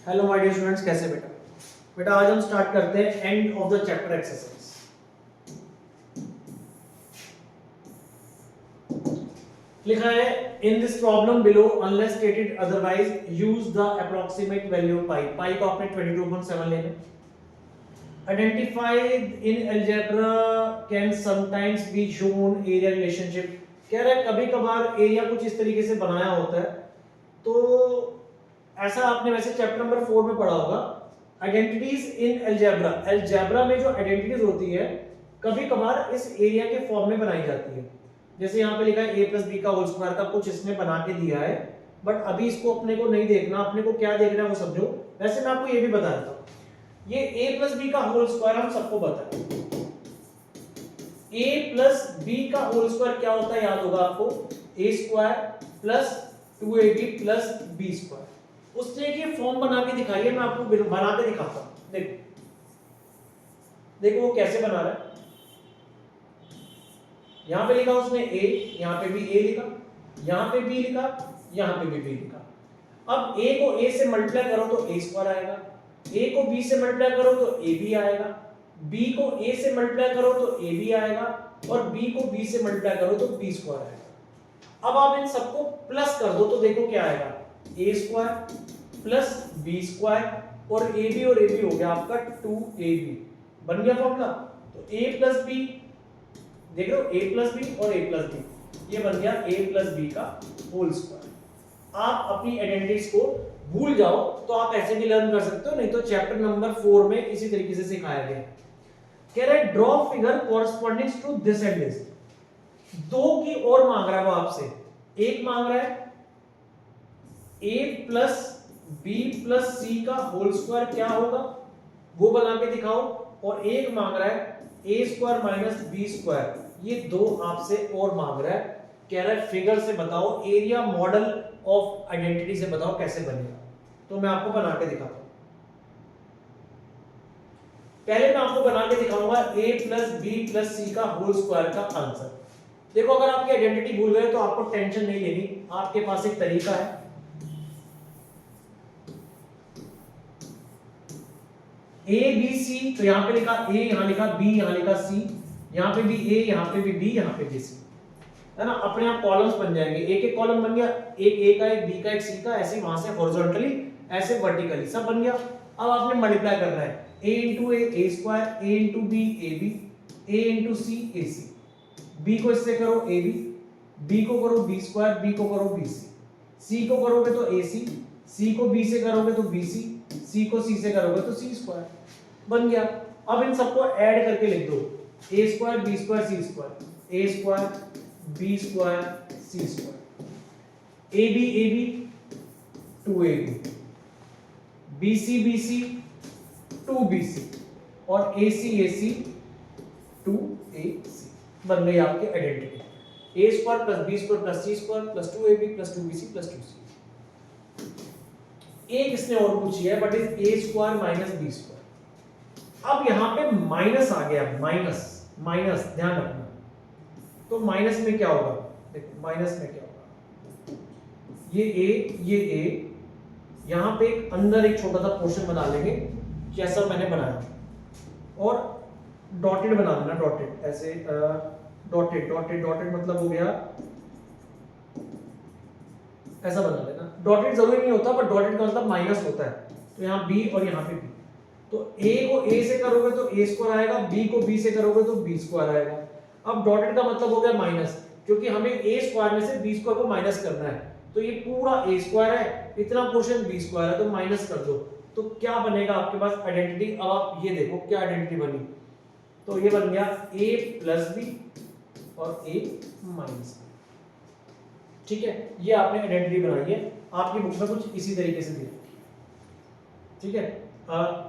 Hello my dear students, कैसे बेटा आज हम स्टार्ट करते हैं end of the chapter exercise. लिखा है in this problem below unless stated otherwise use the approximate value of pi को आपने 22.7 लेना। Identified in algebra can sometimes be shown area relationship. कह रहा है कभी कभार एरिया कुछ इस तरीके से बनाया होता है, तो ऐसा आपने वैसे चैप्टर नंबर 4 में पढ़ा होगा। आइडेंटिटीज इन अलजेब्रा, अलजेब्रा में जो आइडेंटिटीज होती है कभी कभार इस एरिया के फॉर्म में बनाई जाती है। जैसे यहाँ पे लिखा है a प्लस बी का होल स्क्वायर का कुछ इसने बना के दिया है, बट अभी इसको अपने को नहीं देखना, अपने को क्या देखना है वो समझो। वैसे मैं आपको ये भी बता देता हूँ, ये a प्लस बी का होल स्क्वायर हम सबको पता है। a प्लस बी का होल स्क्वायर क्या होता है याद होगा आपको, a square plus 2ab plus b square. उसने एक फॉर्म बना के दिखाई है, मैं आपको बना के दिखाता हूं। देखो देखो वो कैसे बना रहा है। यहां पे लिखा उसने a, यहां पे भी a लिखा, यहां पे b लिखा, यहां पे भी b लिखा। अब a को a से मल्टीप्लाई करो तो a स्क्वायर आएगा, a को b से मल्टीप्लाई करो तो ab आएगा, b को a से मल्टीप्लाई करो तो ab आएगा, और b को b से मल्टीप्लाई करो तो b स्क्वायर आएगा। अब आप इन सबको प्लस कर दो तो देखो क्या आएगा, a square plus B square और ए बी हो गया आपका 2ab। बन गया फॉर्मूला। तो a प्लस बी, देख रहे हो a प्लस बी और a प्लस बी, ये बन गया a प्लस बी का होल स्क्वायर। आप अपनी आइडेंटिटीज को भूल जाओ तो आप ऐसे भी लर्न कर सकते हो, नहीं तो चैप्टर नंबर 4 में इसी तरीके से सिखाया गया। कह रहा है draw figure corresponding to this and this. दो की और मांग रहा है वो आपसे, एक मांग रहा है a प्लस b प्लस सी का होल स्क्वायर क्या होगा वो बना के दिखाओ, और एक मांग रहा है a square minus B square. ये दो आपसे और मांग रहा है। कह रहा है फिगर से बताओ, एरिया मॉडल ऑफ आइडेंटिटी से बताओ कैसे बनेगा। तो मैं आपको बना के दिखाता हूं। पहले मैं आपको बना के दिखाऊंगा a प्लस बी प्लस सी का होल स्क्वायर का आंसर। देखो अगर आपकी आइडेंटिटी भूल गए तो आपको टेंशन नहीं लेनी, आपके पास एक तरीका है। ए बी सी, तो यहां पे लिखा a, यहां लिखा b, यहां लिखा c, यहां पे भी a, यहां पे भी b, यहां पे भी c, है ना। अपने आप कॉलम्स बन जाएंगे, एक एक कॉलम बन गया, एक a का, एक b का, एक c का, ऐसे वहां से हॉरिजॉन्टली, ऐसे वर्टिकली सब बन गया। अब आपने मल्टीप्लाई करना है a into a square, a into b ab, a into c ac, b को इससे करो ab, b को करो b स्क्वायर, b को करो bc, c को करोगे तो ac, c को b से करोगे तो bc, c को c से करोगे तो c स्क्वायर। बन गया। अब इन सबको ऐड करके लिख दो, a square b square c square, a square b square c square, ab 2ab, bc 2bc और ac 2ac। बन गई आपकी identity, a square plus b square plus c square plus 2ab plus 2bc plus 2c। एक इसने और पूछी है, but is a square minus b square. अब यहां पे माइनस आ गया, माइनस ध्यान रखना। तो माइनस में क्या होगा, देखो माइनस में क्या होगा, ये a, यहां पे अंदर एक छोटा सा पोर्शन बना लेंगे जैसा मैंने बनाया, और डॉटेड बना देना, डॉटेड ऐसे, डॉटेड मतलब हो गया ऐसा बना लेना। डॉटेड जरूरी नहीं होता, पर डॉटेड का मतलब माइनस होता है। तो यहाँ b और यहाँ पे b, तो a को a से करोगे तो a स्क्वायर आएगा, b को b से करोगे तो b स्क्वायर आएगा। अब डॉटेड का मतलब हो गया माइनस, क्योंकि हमें a स्क्वायर में से b स्क्वायर को माइनस करना है। तो ये पूरा a स्क्वायर है, इतना पोर्शन b स्क्वायर है, तो माइनस कर दो। तो क्या बनेगा आपके पास आइडेंटिटी। अब आप ये देखो क्या आइडेंटिटी बनी, तो ये बन गया a प्लस बी और a माइनस बी। ठीक है, ये आपने आइडेंटिटी बनाई है, आपकी बुक में कुछ इसी तरीके से दी। ठीक है,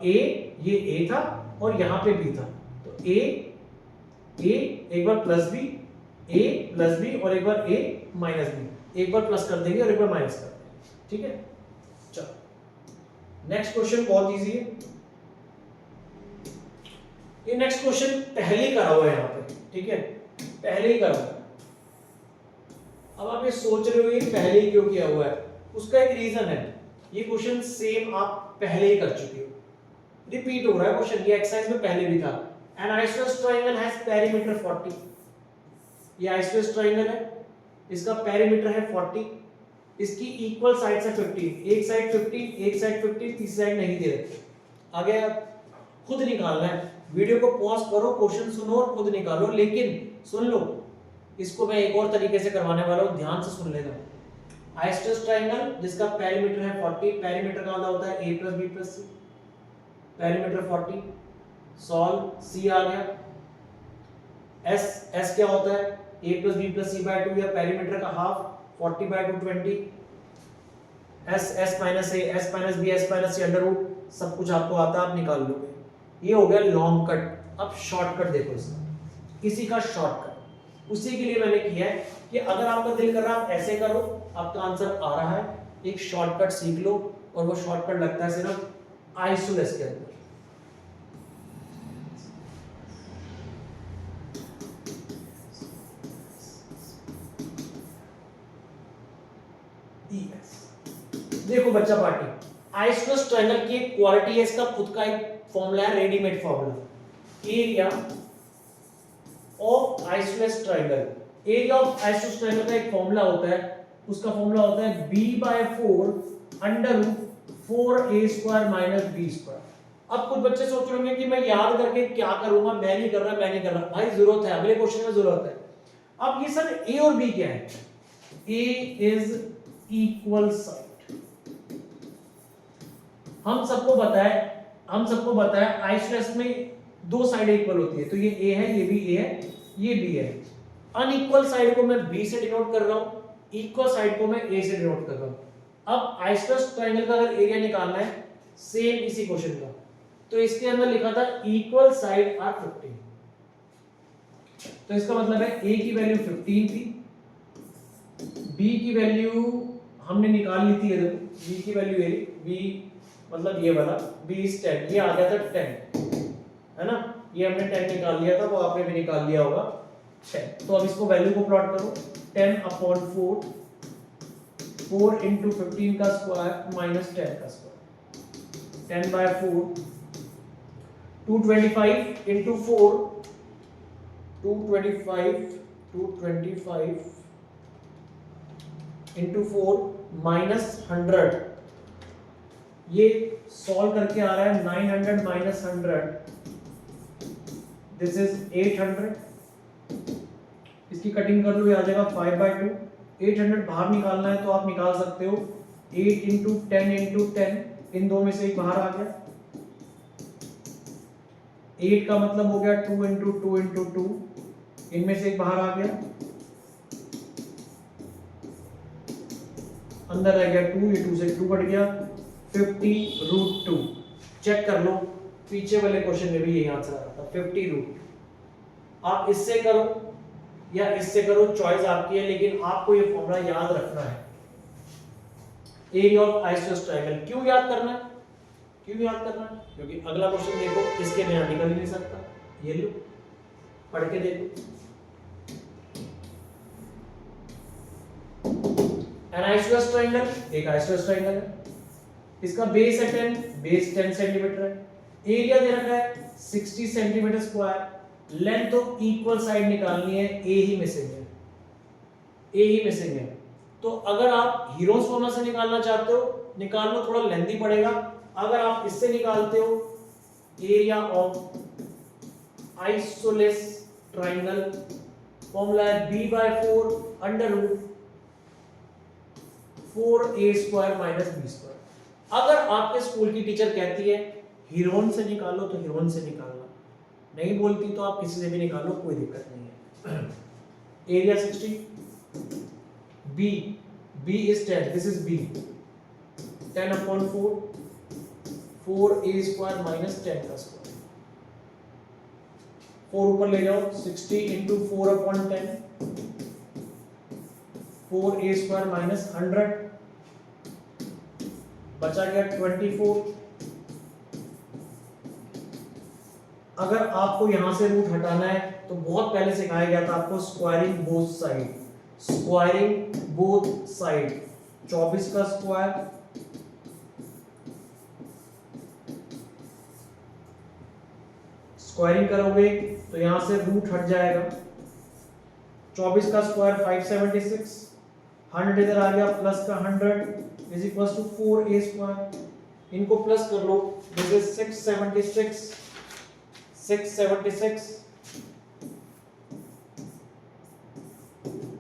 ये a था और यहाँ पे b था, तो a एक बार plus b, a plus b और एक बार a माइनस b, एक बार प्लस कर देंगे और एक बार माइनस कर देंगे। ठीक है, चलो नेक्स्ट क्वेश्चन बहुत इजी है। ये नेक्स्ट क्वेश्चन पहले ही करा हुआ है यहाँ पे, ठीक है, पहले ही करा हुआ है। अब आप ये सोच रहे हो ये पहले ही क्यों किया हुआ है, उसका एक रीजन है। ये क्वेश्चन सेम आप पहले ही कर चुके हो, रिपीट हो रहा है क्वेश्चन, ये एक्सरसाइज में पहले भी था। N isosceles triangle has perimeter 40, ये आइसोसेलेस ट्रायंगल है, इसका पेरीमीटर है 40, इसकी इक्वल साइड्स है 15, एक साइड 15, एक साइड 15, तीसरी साइड नहीं दे रखी। आगे खुद निकालना है, वीडियो को पॉज करो, क्वेश्चन सुनो और खुद निकालो, लेकिन सुन लो, इसको मैं एक और तरीके से करवाने वाला हूं, ध्यान से सुन लेना। आइसोसेलेस ट्रायंगल जिसका पेरीमीटर है 40, पेरीमीटर का मतलब होता है a + b + c, perimeter 40, solve, c आ गया, s क्या होता है a + b + c/2 या पेरीमीटर का half, 40/2 20, s - a s - b s - c under root, सब कुछ आपको आता है, आप निकाल लोगे। ये हो गया लॉन्ग कट। अब शॉर्टकट देखो इसका, किसी का शॉर्टकट, उसी के लिए मैंने किया है कि अगर आपका दिल कर रहा है आप ऐसे करो, आपका आंसर आ रहा है, एक शॉर्टकट सीख लो, और वो शॉर्टकट लगता है सिर्फ आइसोसेलेस के अंदर। देखो बच्चा पार्टी, आइसोसेलेस ट्रायंगल की एक क्वालिटी है, इसका खुद का एक फॉर्मूला है, readymade formula, area of isosceles triangle. Area of isosceles triangle का एक फॉर्मूला होता है, उसका फॉर्मूला होता है b/4 under root 4a² - b²। अब कुछ बच्चे सोच रहे होंगे कि मैं याद करके क्या करूंगा, मैं नहीं कर रहा भाई, जरूरत है, अगले क्वेश्चन में जरूरत है। अब ये सर a और b क्या है, a इज इक्वल साइड, हम सबको बताया आइसोसेलेस में दो साइड इक्वल होती है, तो ये a है, ये भी a है, ये b है। अनइक्वल साइड को मैं b से डिनोट कर रहा हूं, इक्वल साइड को मैं a से डिनोट कर रहा हूं। अब आइसोसेलेस ट्रायंगल का अगर एरिया निकालना है, सेम इसी क्वेश्चन का, तो इसके अंदर लिखा था इक्वल साइड आर 15, तो इसका मतलब है a की वैल्यू 15 थी, b की वैल्यू हमने निकाल ली थी, ये देखो b की वैल्यू ये, b मतलब ये वाला b is 10, ये आ गया था 10, है ना, ये हमने 10 निकाल लिया था, वो आपने भी निकाल लिया होगा 10। तो अब इसको वैल्यू को प्लॉट करो, 10/4, 4 × 15 का स्क्वायर माइनस 10 का स्क्वायर, 10/4, 225 × 4, 225 × 4 माइनस 100, ये सॉल्व करके आ रहा है 900 माइनस 100, दिस इज 800, इसकी कटिंग कर लो, ये आ जाएगा 5/2, 800 बाहर निकालना है तो आप निकाल सकते हो, 8 × 10 × 10, इन दो में से एक बाहर आ गया, 8 का मतलब हो गया 2 × 2 × 2, इनमें से एक बाहर आ गया, अंदर रह गया 2, ये 2 से 2 कट गया, 50√2। चेक कर लो, पीछे वाले क्वेश्चन में भी यही आंसर आ रहा था 50√2। आप इससे करो या इससे करो, चॉइस आपकी है, लेकिन आपको ये फॉर्मूला याद रखना है, एरिया ऑफ आइसोसेलेस ट्रायंगल। क्यों याद करना है, क्योंकि अगला क्वेश्चन देखो, इसके बिना निकल ही नहीं सकता, ये लो पढ़ के देखो, एन आइसोसेलेस ट्रायंगल, एक आइसोसेलेस ट्रायंगल है, इसका बेस है 10, बेस 10 सेंटीमीटर है, एरिया दे रखा है 60 सेंटीमीटर स्क्वायर, लेंथ तो इक्वल साइड निकालनी है, ए ही मिसिंग है, तो अगर आप हीरोज फॉर्मूला से निकालना चाहते हो, निकाल लो, थोड़ा लेंथी पड़ेगा। अगर आप इससे निकालते हो, area of isosceles triangle, formula है b/4 under root 4a² minus b²। अगर आपके स्कूल की टीचर कहती है हीरोन से निकालो तो हीरोन से निकालना, नहीं बोलती तो आप किसी से भी निकालो, कोई दिक्कत नहीं है। Area 60, b is 10, this is b, 10/4, 4a² minus 10 का स्क्वायर, 4 ऊपर ले जाओ, 60 × 4/10, 4a² माइनस 100, बचा गया 24। अगर आपको यहां से रूट हटाना है तो बहुत पहले सिखाया गया था आपको स्क्वायरिंग बोथ साइड, 24 का स्क्वायर स्क्वायरिंग करोगे तो यहाँ से रूट हट जाएगा, 24 का स्क्वायर 576, 100 इधर आ गया प्लस का 100 is equal to 4a square, इनको प्लस कर लो, this is 676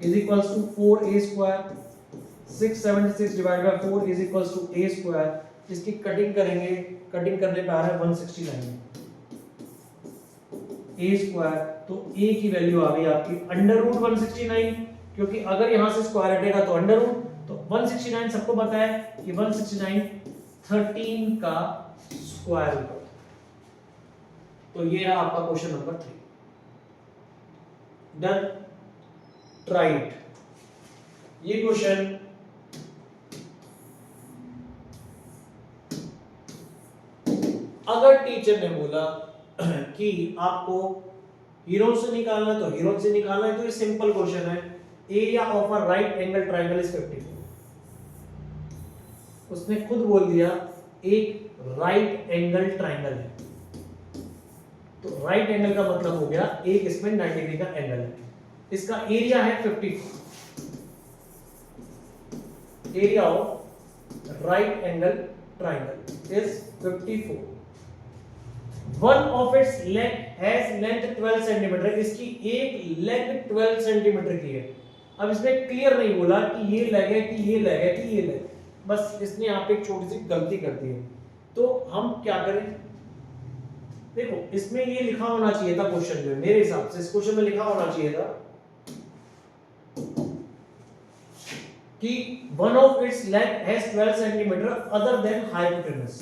is equal to 4a square, 676 divide by 4 is equal to a square. इसकी कटिंग करेंगे, कटिंग करने पे आ रहा है 169 a स्क्वायर, तो a की वैल्यू आ गई आपकी अंडर रूट 169, क्योंकि अगर यहां से स्क्वायर हटेगा तो अंडर रूट, तो 169 सबको पता है कि 169 13 का स्क्वायर रूट। तो ये है आपका क्वेश्चन नंबर 3 डन। राइट, ये क्वेश्चन अगर टीचर ने बोला कि आपको हीरो से निकालना है तो हीरो से निकालना है, तो ये सिंपल क्वेश्चन है, area of a right angle triangle is 54। उसने खुद बोल दिया एक राइट एंगल ट्राइंगल है, तो राइट एंगल का मतलब हो गया एक इसमें 90 डिग्री का एंगल है, इसका एरिया है 54। Area of right angle triangle is 54। One of its leg has length 12 centimetre, इसकी एक लेग 12 सेंटीमीटर की है। अब इसने क्लियर नहीं बोला कि ये लेग है कि ये लेग है कि ये लेग, बस इसने यहाँ पे एक छोटी सी गलती कर दी है। तो हम क्या करें, देखो इसमें ये लिखा होना चाहिए था क्वेश्चन में, मेरे हिसाब से इस क्वेश्चन में लिखा होना चाहिए था कि one of its leg has 12 centimetre other than hypotenuse.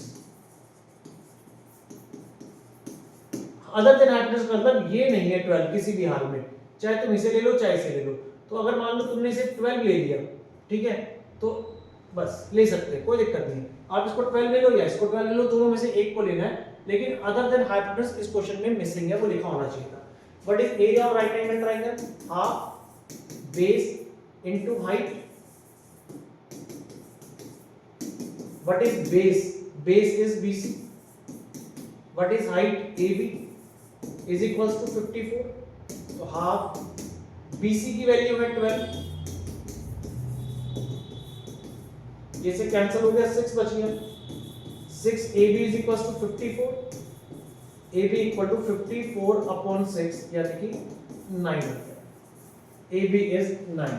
Other than hypotenuse मतलब ये नहीं है 12 किसी भी हाल में, चाहे तुम इसे ले लो चाहे इसे ले लो। तो अगर मान लो तुमने इसे 12 ले लिया, ठीक है, तो बस ले सकते हैं, कोई दिक्कत नहीं। आप इसको 12 ले लो या इसको 12 ले लो, दोनों में से एक को लेना है, लेकिन अदर देन हाइपोटेनस इस क्वेश्चन में मिसिंग है, वो लिखा होना चाहिए था। What is area of right angle triangle? Half base into height. What is base? Base is BC। What is height? AB is equals to 54, तो हाफ BC की वैल्यू है 12, ये से कैंसिल हो गया, 6 बच गया, 6 AB is equals to 54, AB equal to 54 upon 6 यानी कि 9 आ गया, AB इज 9।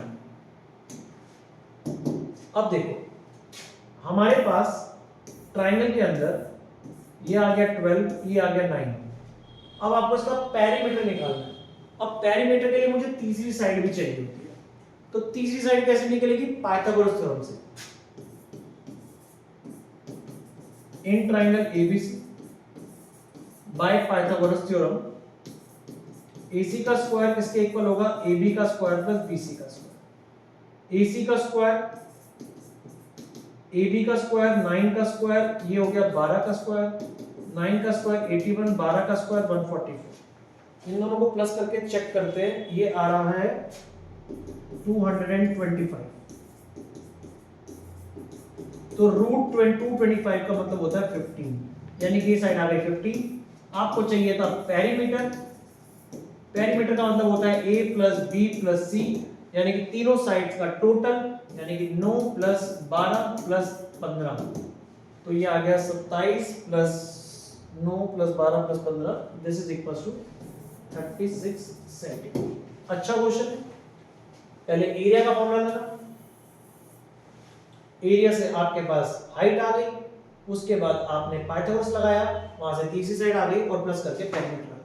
अब देखो हमारे पास ट्राइंगल के अंदर ये आ गया 12, ये आ गया 9। अब आपको इसका पेरीमीटर निकालना है। अब पेरीमीटर के लिए मुझे तीसरी साइड भी चाहिए होती है, तो तीसरी साइड कैसे निकलेगी? पाइथागोरस थ्योरम से। In triangle ABC by Pythagoras theorem AC का स्क्वायर किसके इक्वल होगा? AB का स्क्वायर प्लस BC का स्क्वायर। AC का स्क्वायर, AB का स्क्वायर, 9 का स्क्वायर, ये हो गया 12 का स्क्वायर, 9 का स्क्वायर 81, 12 का स्क्वायर 144। इन दोनों को प्लस करके चेक करते हैं, ये आ रहा है 225। तो रूट 225 का मतलब होता है 15, यानी कि ये साइड आ गई 15। आपको चाहिए था पेरीमीटर। पेरीमीटर का मतलब होता है A plus B plus C, यानी कि तीनों साइड्स का टोटल, यानी कि 9 प्लस 12 प्लस 15, तो ये आ गया 27 plus 9 plus 12 plus 15, this is equal to 36 centimeter. अच्छा क्वेश्चन है। पहले एरिया का फॉर्मूला लगा, एरिया से आपके पास हाइट आ गई, उसके बाद आपने पाइथागोरस लगाया, वहां से तीसरी साइड आ गई और प्लस करके पेरीमीटर आ गई।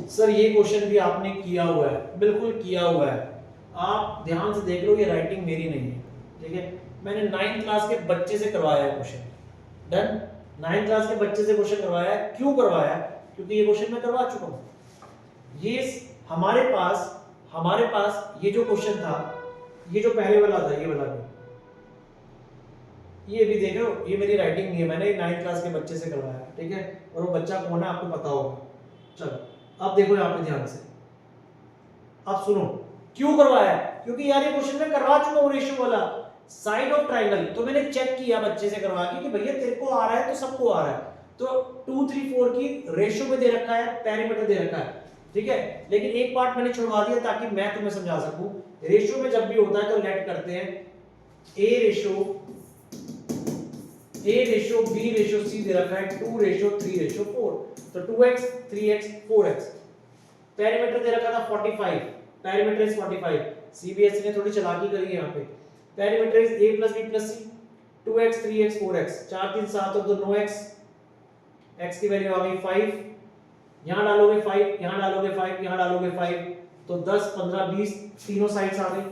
सर ये क्वेश्चन भी आपने किया हुआ है, बिल्कुल किया हुआ है, आप ध्यान से देख लो, ये राइटिंग मेरी नहीं है, ठीक है, मैंने 9th क्लास के बच्चे से करवाया है क्वेश्चन। डन, 9th क्लास के बच्चे से क्वेश्चन करवाया है। क्यों करवाया है? क्योंकि ये क्वेश्चन मैं करवा चुका हूं। ये हमारे पास ये जो क्वेश्चन था, ये जो पहले वाला था, ये वाला भी, ये भी देख रहे हो, ये मेरी राइटिंग नहीं है, मैंने 9th क्लास के बच्चे से करवाया है, ठीक है, और वो बच्चा कौन है आपको पता होगा। चलो अब देखो यहाँ पे ध्यान से, अब सुनो क्यों करवाया है, क्योंकि यार ये क्वेश्चन मैं करवा चुका हूं रेशियो वाला। साइड ऑफ ट्राइंगल, तो मैंने चेक किया बच्चे से करवा के कि भैया तेरे को आ रहा है तो सबको आ रहा है, तो 2 3 4 की रेशियो में दे रखा है, पेरीमीटर दे रखा है, ठीक है। लेकिन एक पार्ट मैंने छुड़वा दिया ताकि मैं तुम्हें समझा सकूं। रेशियो में जब भी होता है तो लेट करते हैं A ratio B ratio C दे रखा है 2 रेशियो 3 रेशियो 4, तो 2x 3x 4x। पेरीमीटर दे रखा था 45, पेरीमीटर इज 45। सीबीएसई ने थोड़ी चालाकी करी है यहाँ पे। Perimeter is a plus b plus c, 2x 3x 4x, 4 3 7 और 2 9x, x की वैल्यू आ गई 5, यहाँ डालोगे 5, यहाँ डालोगे 5, यहाँ डालोगे 5, तो 10 15 20 तीनों साइड्स आ गई।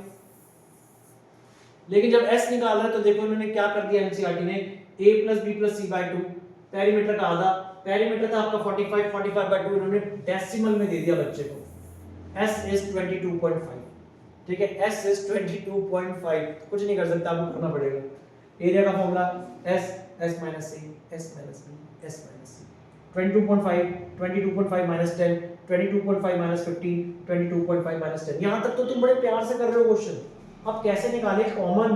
लेकिन जब s निकालना है तो देखो इन्होंने क्या कर दिया एनसीईआरटी ने, a plus b plus c by 2, perimeter का आधा, पेरीमीटर था आपका 45, 45 by 2 इन्होंने डेसिमल में दे दिया बच्चे को, s is 22.5, ठीक है, s is 22.5, कुछ नहीं कर सकता, आपको करना पड़ेगा। एरिया का formula s minus c, s minus b, s minus c, 22.5, 22.5 minus 10, 22.5 minus 15, 22.5 minus 10। यहाँ तक तो तुम बड़े प्यार से कर रहे हो क्वेश्चन। अब कैसे निकालें कॉमन,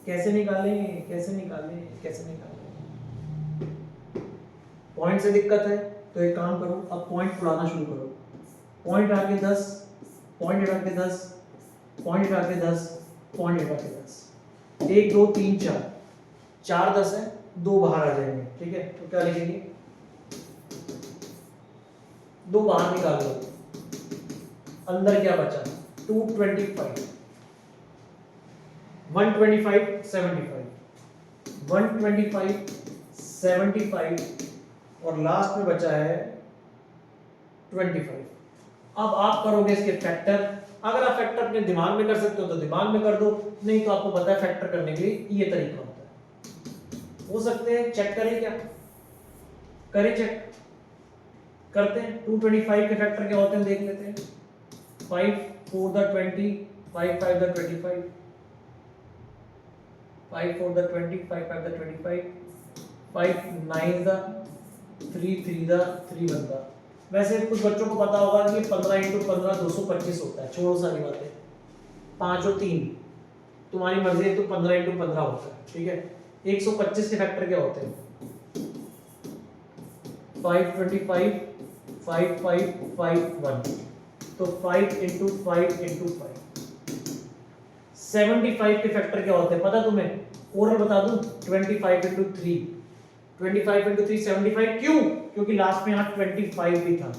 कैसे निकालें, कैसे निकालें, कैसे निकालें? पॉइंट से दिक्कत है तो एक काम करो, अब पॉइंट उड़ाना शुरू करो। पॉइंट आके 10, पॉइंट हटा के 10, पॉइंट हटा के 10, पॉइंट हटा के 10, 1 2 3 4, 4 10 है, 2 बाहर आ जाएंगे, ठीक है। तो क्या लिखेंगे, 2 बाहर निकाल लो, अंदर क्या बचा, 225, 125 75, 125 75 और लास्ट में बचा है 25। अब आप करोगे इसके फैक्टर, अगर आप फैक्टर अपने दिमाग में कर सकते हो तो दिमाग में कर दो, नहीं तो आपको पता है फैक्टर करने के लिए ये तरीका होता है। हो सकते हैं चेक करें, क्या करें, चेक करते हैं। 225 के फैक्टर क्या होते हैं देख लेते हैं। 5 4 the 20, 5 5 the 25, 5 4 the 20, 5 5 the 25, 5 9 the 3 3 the 3 1 the। वैसे कुछ बच्चों को पता होगा कि 15 × 15 225 होता है, छोड़ो सारी बातें, 5 और 3 तुम्हारी मर्जी है, तो 15 × 15 होता है, ठीक है। 125 के फैक्टर क्या होते हैं, 525 5 5 5 1, तो 5 × 5 × 5। 75 के फैक्टर क्या होते हैं पता तुम्हें, और बता दूं, 25 × 3, 25 × 3 75, क्यों, क्योंकि लास्ट में यहाँ 25 भी था,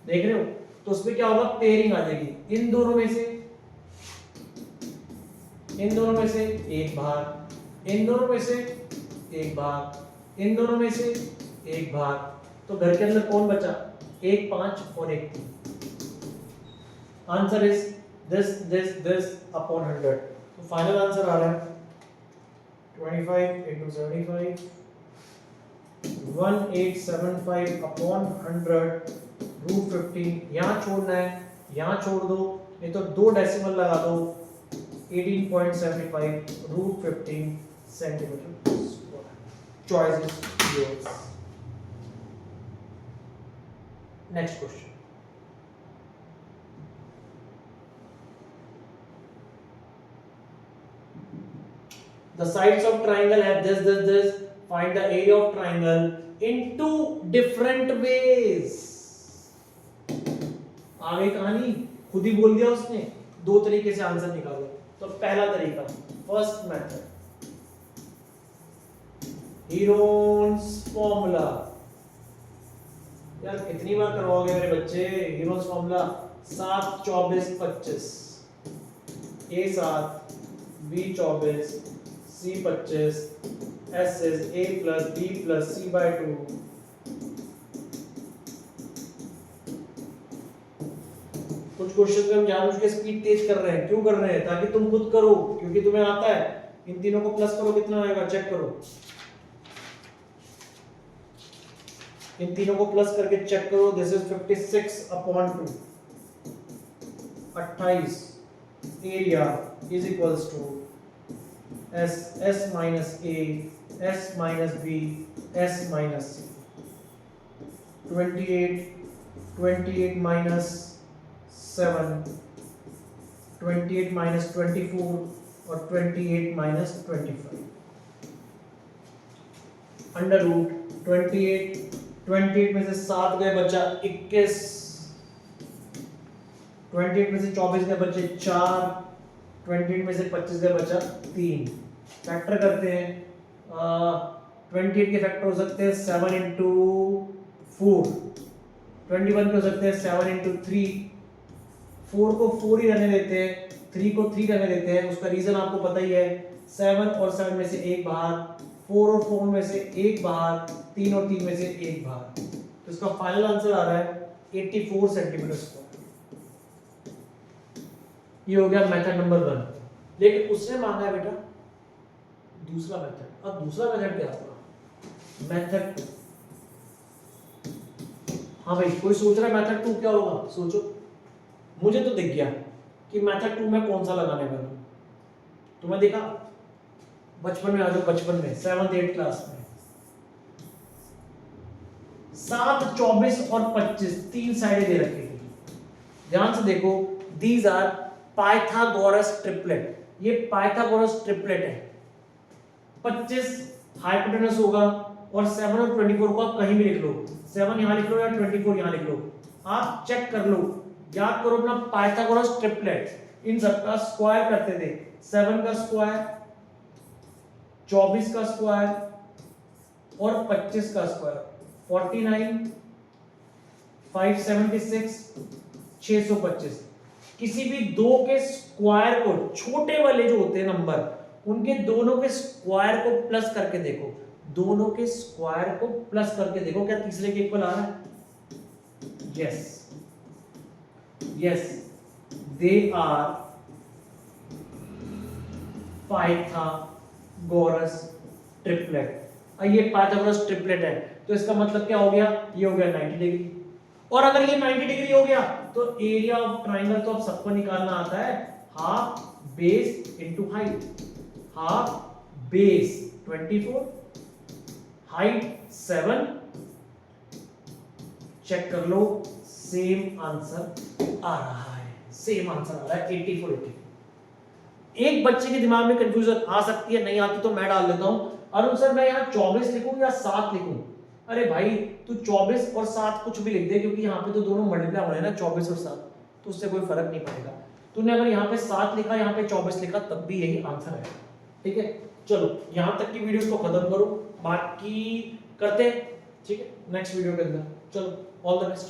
देख रहे हो। तो उसमें क्या होगा, पेयरिंग आ जाएगी, इन दोनों में से एक भाग, इन दोनों में से एक भाग, इन दोनों में से एक भाग, तो घर के अंदर कौन बचा, 1 5 और 1 3। Answer is this upon 100। तो फाइनल आंसर आ रहा है 25 × 75, 1875 upon 100 √15। यहाँ छोड़ना है, यहाँ छोड़ दो, नहीं तो 2 डेसिमल लगा दो, 18.75 √15 centimetre square. Choice is yours. Next question, the sides of triangle have this. Find the area of triangle in 2 different ways। आगे कहानी खुद ही बोल दिया उसने, 2 तरीके से आंसर निकालो। तो पहला तरीका, फर्स्ट मेथड, हीरोन्स फॉर्मूला। यार कितनी बार करवाओगे मेरे बच्चे Heron's formula. 7 24 25, A 7 B 24 C 25, S is A plus B plus C by 2। कुछ क्वेश्चन में हम जानबूझ के स्पीड तेज कर रहे हैं, क्यों कर रहे हैं, ताकि तुम खुद करो, क्योंकि तुम्हें आता है। इन तीनों को प्लस करो, कितना आएगा चेक करो, इन तीनों को प्लस करके चेक करो। This is 56 upon 2, 28 area is equals to S minus A, S minus B, S minus C। 28 minus 7, 28 minus 24 और 28 माइनस 25 अंडर रूट 28 में से 7 गए बचा 21, 28 में से 24 गए बचे 4, 28 में से 25 गए बचा 3। फैक्टर करते हैं, 28 के फैक्टर हो सकते हैं 7 इंटू 4, 21 के हो सकते हैं 7 इंटू 3, 4 को 4 ही रहने देते हैं, 3 को 3 रहने देते हैं। उसका रीजन आपको पता ही है, 7 और 7 में से एक बाहर, 4 और 4 में से एक बाहर, 3 और 3 में से एक बाहर। तो इसका फाइनल आंसर आ रहा है 84 सेंटीमीटर स्क्वायर। ये हो गया मेथड नंबर 1। लेकिन उसने मांगा है बेटा दूसरा मेथड। अब दूसरा मेथड क्या होगा? मेथड, हाँ भाई कोई सोच रहा है मेथड 2 क्या होगा? सोचो। मुझे तो दिख गया कि मेथड 2 में कौन सा लगाने वाला हूं। तुम्हें देखा? बचपन में आ जाओ, बचपन में 7th 8th क्लास में 7, 24 और 25 तीन साइडें दे रखी थी। ध्यान से देखो, दीज आर पाइथागोरस ट्रिपलेट। ये पाइथागोरस ट्रिपलेट है। 25 हाइपोटेनस होगा और 7 और 24 को आप कहीं भी लिख लो, 7 यहां लिख लो या 24 यहां लिख लो। आप चेक कर लो, याद करो अपना पाइथागोरस ट्रिपलेट। इन सबका स्क्वायर करते थे, 7 का स्क्वायर, 24 का स्क्वायर और 25 का स्क्वायर, 49, 576, 625। किसी भी दो के स्क्वायर को, छोटे वाले जो होते हैं नंबर, उनके दोनों के स्क्वायर को प्लस करके देखो, दोनों के स्क्वायर को प्लस करके देखो, क्या तीसरे के इक्वल आ रहा है? Yes yes, they are Pythagoras triplet. ये पाइथागोरस ट्रिपलेट है, तो इसका मतलब क्या हो गया? ये हो गया 90 डिग्री। और अगर ये 90 डिग्री हो गया तो एरिया ऑफ ट्राइंगल तो अब सबको निकालना आता है, half base into height. Half base 24, height 7। Check कर लो, सेम आंसर आ रहा है, सेम आंसर आ रहा है 84, 84। एक बच्चे के दिमाग में कंफ्यूजन आ सकती है, नहीं आती तो मैं डाल देता हूं, अरुण सर मैं यहाँ 24 लिखूं या 7 लिखूं? अरे भाई तू 24 और 7 कुछ भी लिख दे, क्योंकि यहाँ पे तो दोनों मल्टीप्लाई हो रहे हैं ना, 24 और 7, तो उससे कोई फर्क नहीं पड़ेगा। तूने अगर यहाँ पे 7 लिखा, यहाँ पे 24 लिखा, तब भी यही आंसर है। ठीक है, चलो यहाँ तक की वीडियो को खत्म करो, बाकी करते हैं ठीक है नेक्स्ट वीडियो के अंदर। चलो, ऑल द बेस्ट।